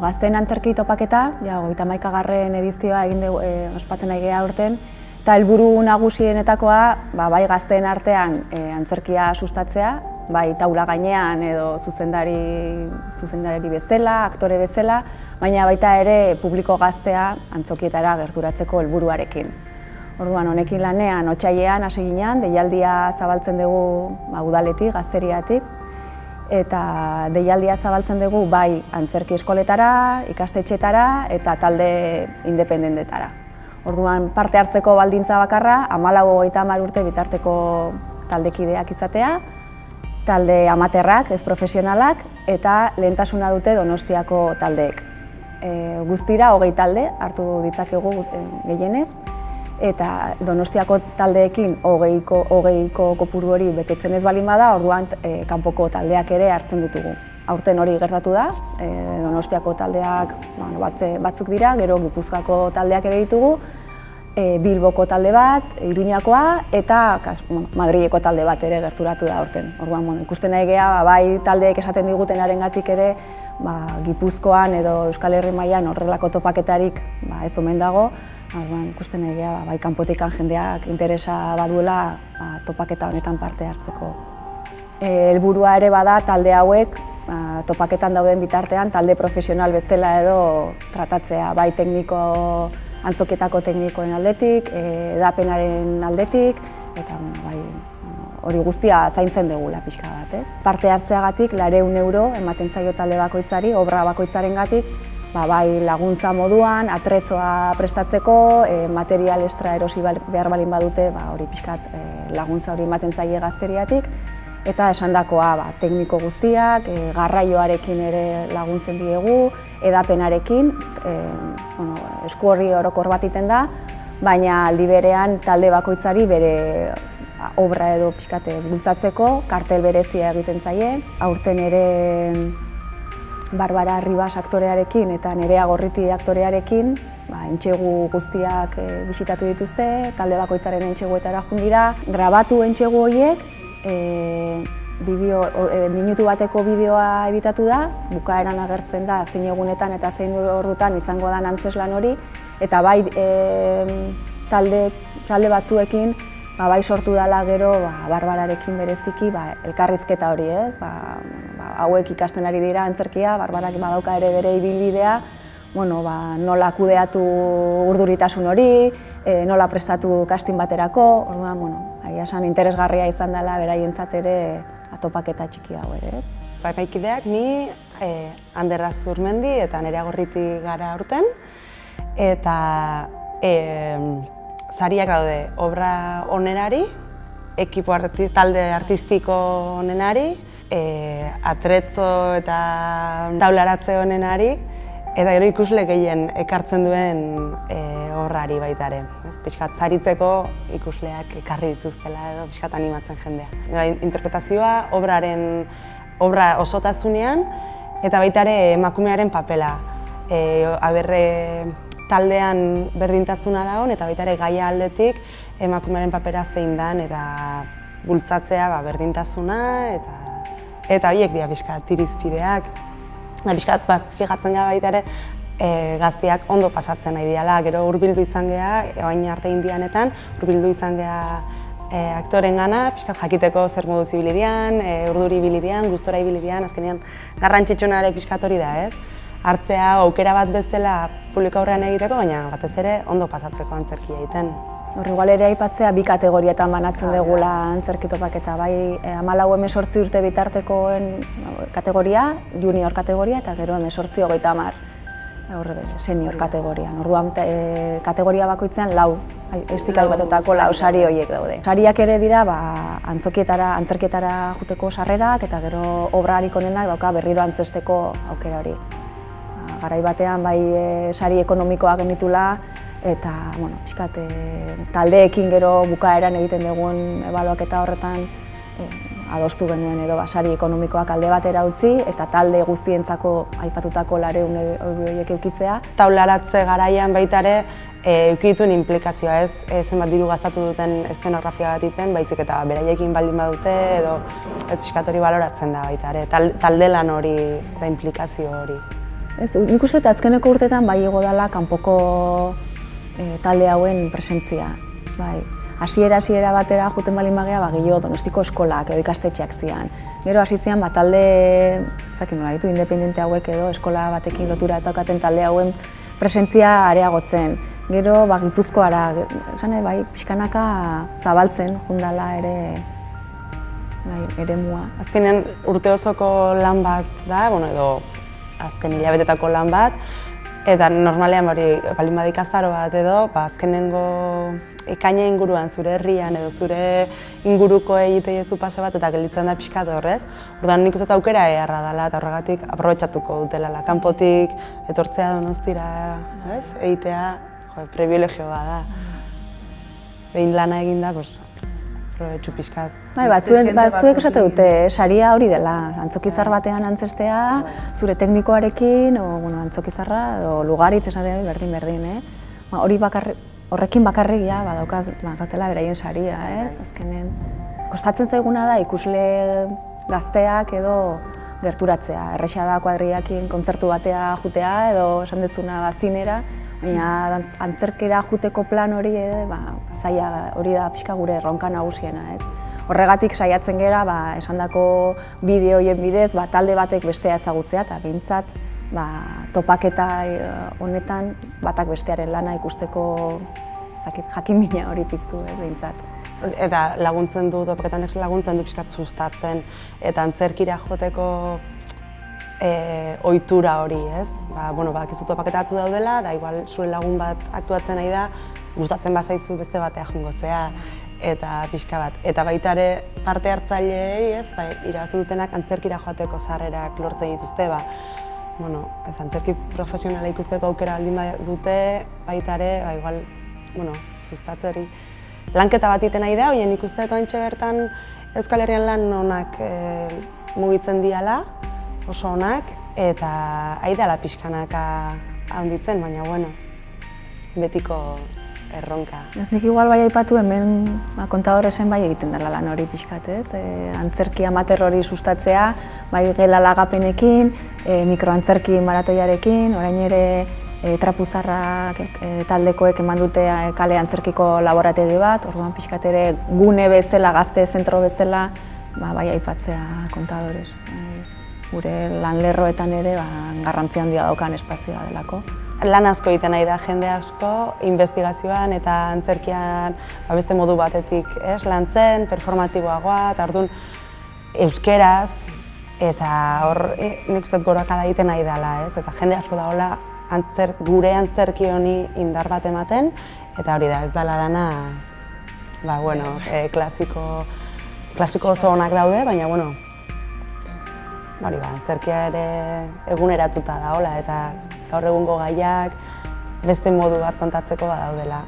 Gazteen antzerki topaketa, 31. edizioa egin dugu, ospatzen nahi geha aurten, eta helburu nagusienetakoa bai gazteen artean antzerkia sustatzea, bai taula gainean edo zuzendari bezala, aktore bezala, baina baita ere publiko gaztea antzokietara gerturatzeko helburuarekin. Orduan, honekin lanean, otsailean hasi ginen, deialdia zabaltzen dugu udaletik, gazteriatik, eta deialdia zabaltzen dugu bai antzerki eskoletara, ikastetxetara eta talde independentetara. Orduan, parte hartzeko baldintza bakarra, 14-30 urte bitarteko taldekideak izatea, talde amaterrak, ez profesionalak, eta lehentasuna dute Donostiako taldeek. Guztira 20 talde hartu ditzakegu gehienez, eta Donostiako taldeekin 20ko kopuru hori betetzen ez baldin bada, orduan kanpoko taldeak ere hartzen ditugu. Aurten hori gertatu da, Donostiako taldeak batzuk dira, gero Gipuzkoako taldeak ere ditugu, Bilboko talde bat, Iruñakoa eta Madrileko talde bat ere gerturatu da aurten. Orduan, ikusten nahi geha, bai taldeek esaten digutenarengatik ere, Gipuzkoan edo Euskal Herri mailan horrelako topaketarik ez omen dago. Ikusten nahi geha, bai kanpotikan jendeak interesa baduela topaketa honetan parte hartzeko. Helburua ere bada talde hauek topaketan dauden bitartean talde profesional bezala edo tratatzea, bai antzokietako teknikoen aldetik, edapenaren aldetik, eta hori guztia zaintzen dugula pixka bat. Parte hartzeagatik 200 euro ematen zaio talde bakoitzari, obra bakoitzarengatik, bai laguntza moduan, atretzoa prestatzeko, material extra erosi behar balin badute, hori pixkat laguntza hori ematen zaie gazteriatik, eta esandakoa tekniko guztiak, garraioarekin ere laguntzen diegu, edapenarekin, esku horri orokor bat iten da, baina aldi berean talde bakoitzari bere obra edo pixkate bultzatzeko, kartel berezia egiten zaie. Aurten ere Barbara Ribas aktorearekin eta Nerea Gorriti aktorearekin entxegu guztiak bisitatu dituzte, talde bakoitzaren entxeguetara joan dira. Grabatu entxegu horiek, minutu bateko bideoa editatu da, bukaeran agertzen da zein egunetan eta zein ordutan izango da antzeslan hori, eta bai talde batzuekin bai sortu dela gero Barbararekin bereziki elkarrizketa hori, hauek ikasten ari dira antzerkia, Barbarak badauka ere bere ibilbidea, nola kudeatu urduritasun hori, nola prestatu casting baterako, orduan, esan interesgarria izan dela beraientzat ere topaketa txiki hau ere. Epaikideak ni Ander Azurmendi eta Nerea Gorriti gara aurten, eta sariak daude obra onenari, talde artistiko onenari, atretzo eta taularatze onenari, eta gero ikusle gehien ekartzen duen obrari baita ere. Pixkat saritzeko ikusleak ekarri dituztela edo pixkat animatzen jendea. Interpretazioa obra osotasunean eta baita ere emakumearen papela. Taldean berdintasuna dagoen eta baita ere gaia aldetik emakumearen papera zein dan eta bultzatzea berdintasuna eta horiek dira pixkat irizpideak. Pixkat fijatzen gara baita ere gazteak ondo pasatzen nahi diala, gero hurbildu izan geha, oain arte indianetan, hurbildu izan geha aktoren gana, pixkat jakiteko zer moduz ibilidean, urduri ibilidean, gustora ibilidean, azkenean garrantzitsuna ere pixkat hori da, ez? Hartzea aukera bat bezala publiko aurrean egiteko, baina batez ere ondo pasatzeko antzerkia egiten. Igual ere aipatzea bi kategorietan banatzen dugula antzerki topaketa, bai 14-18 urte bitartekoen kategoria, junior kategoria, eta gero 18-30 senior kategorian. Orduan kategoria bakoitzean 4 estikai batotako 4 sari horiek daude. Sariak ere dira antzerkietara juteko sarrerak eta gero obrarik onenak dauka berriro antzesteko aukera hori. Garai batean bai sari ekonomikoak genitula eta pixkat taldeekin gero bukaeran egiten dugun ebaluaketa horretan adostu genuen edo sari ekonomikoak alde batera utzi eta talde guztientzako aipatutako 200 euro horiek eukitzea. Taularatze garaian baita ere eukituen implikazioa, ez zenbat diru gastatu duten eszenografia bat egiten, baizik eta beraiekin baldin badute edo ez pixkat hori baloratzen da baita ere, talde lan hori eta implikazio hori. Ez, nik uste eta azkeneko urteetan bai igo dela kanpoko talde hauen presentzia. Bai, hasiera batera joten baldin bagea, gehiago Donostiko eskolak edo ikastetxeak zian. Gero hasi zian talde, ezakin nola ditu, independente hauek edo eskola batekin lotura ez daukaten talde hauen presentzia areagotzen. Gero Gipuzkoara, bai, pixkanaka zabaltzen jundala ere eremua. Azkenean urte osoko lan bat da, edo azken hilabetetako lan bat, eta normalean baldin bada ikastaro bat edo, azkenengo ekaina inguruan, zure herrian edo zure inguruko egite jezu pase bat eta gelditzen da pixkat horrez. Orduan nik uste aukera eharra dela eta horregatik aprobetxatuko dutela. Kanpotik etortzea Donostira egitea, privilegio bat da. Behin lana eginda, aprobetxu pixkat. Bai, batzuek esate dute, saria hori dela, antzokizar batean antzestea, zure teknikoarekin, antzokizarra, edo lugaritz esan berdin, horrekin bakarrik badaukatela beraien saria, ez? Azkenen, kostatzen zaiguna da ikusle gazteak edo gerturatzea. Erresa da kuadriakin kontzertu batea jutea edo esan dezuna zinera, baina antzerkera juteko plan hori zaila hori da pixka gure erronka nagusiena, ez? Horregatik saiatzen gera, esandako bideoien bidez, talde batek bestea ezagutzea eta behintzat topaketa honetan batak bestearen lana ikusteko jakin-mina hori piztu, behintzat. Eta laguntzen du, topaketan laguntzen du pixkat sustatzen eta antzerkira joteko ohitura hori, ez? Badakizu topaketa batzu daudela, da igual zure lagun bat aktuatzen nahi da, gustatzen bazaizu beste batea joango zea, eta pixka bat. Eta baita ere parte hartzaileei, ez? Irabazten dutenak antzerkira joateko sarrerak lortzen dituzte, ez antzerki profesionala ikusteko aukera baldin dute, baita ere, igual, sustatze hori. Lanketa bat egiten nahi da, baina nik uste dut ointxe bertan Euskal Herrian lan onak mugitzen diala, oso onak, eta aidala pixkanaka handitzen, baina betiko erronka. Nik igual bai aipatu hemen kontadoresen bai egiten dela lan hori pixkat, ez? Antzerki amateur hori sustatzea, bai gela lagapenekin, mikroantzerki maratoiarekin, orain ere Trapuzarra taldekoek eman dute kale antzerkiko laborategi bat, orduan pixkat ere gune bezala, gazte zentro bezala, bai aipatzea kontadores. Gure lan lerroetan ere garrantzi handia daukan espazioa delako. Lan asko egiten nahi da jende asko, investigazioan eta antzerkian beste modu batetik lantzen, performatiboagoa, eta orduan euskeraz, eta hor nik uste gorakada egiten nahi dela, eta jende asko dagoela gure antzerki honi indar bat ematen, eta hori da, ez dela dana, klasiko oso onak daude, baina, antzerkia ere eguneratuta dagoela, eta gaur egungo gaiak beste modu bat kontatzeko badaudela.